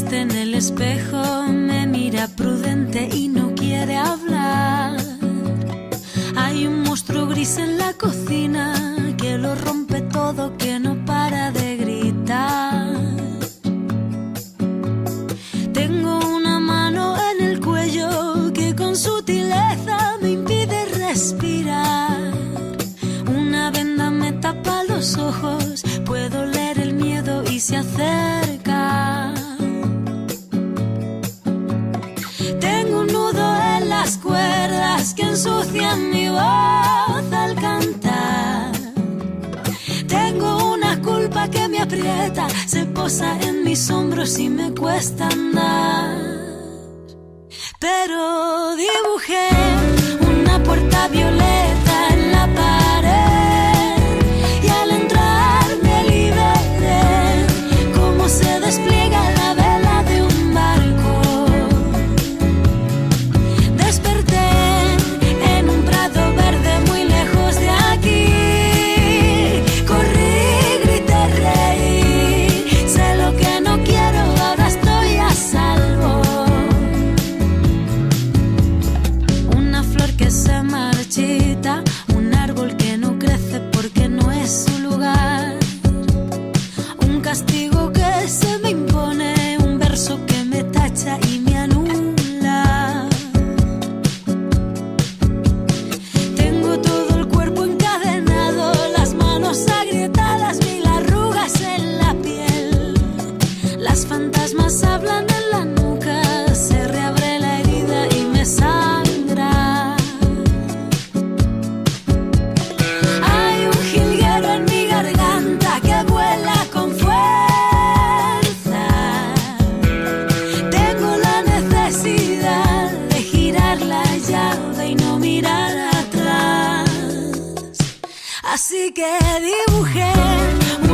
viste en el espejo, me mira prudente y no quiere hablar. Hay un monstruo gris en la cocina que lo rompe todo, que no para de gritar. Tengo una mano en el cuello que con sutileza me impide respirar. Una venda me tapa los ojos, puedo leer el miedo y se acerca. Tengo un nudo en las cuerdas que ensucian mi voz al cantar. Tengo una culpa que me aprieta, se posa en mis hombros y me cuesta andar. Pero dibujé una puerta violeta en la pared y al entrar me liberé, como se despliega la vela de un barco. Desperté en un prado verde muy lejos de aquí. Corrí, grité, reí, sé lo que no quiero, ahora estoy a salvo. Una flor que se marchita, un árbol que no crece porque no es su lugar. Un castigo que se me impone, un verso que me tacha y me anula. Tengo todo el cuerpo encadenado, las manos agrietadas, mil arrugas en la piel. Las fantasmas hablan en la nuca, se reabre la herida y me sangra. Hay un jilguero en mi garganta que vuela con fuerza. Tengo la necesidad de girar la llave y no mirar atrás. Así que dibujé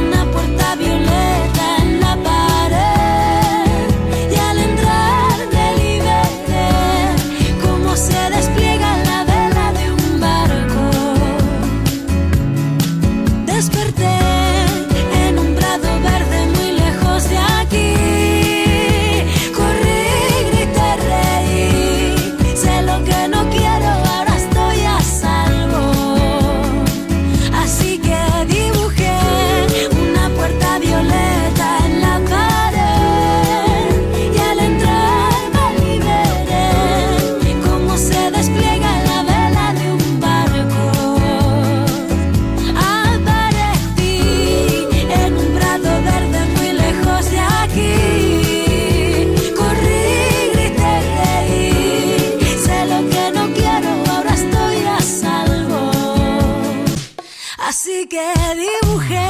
una puerta violeta en la pared y al entrar me liberé, como se despliega la vela de un barco. Desperté en un prado verde muy lejos de aquí. Corrí, grité, reí, sé lo que no quiero, ahora estoy a salvo. Así que dibujé una puerta violeta en la pared y al entrar me liberé, como se despliega la vela de un barco. Aparecí en un prado verde muy lejos de aquí. Corrí, grité, reí, sé lo que no quiero, ahora estoy a salvo. Así que dibujé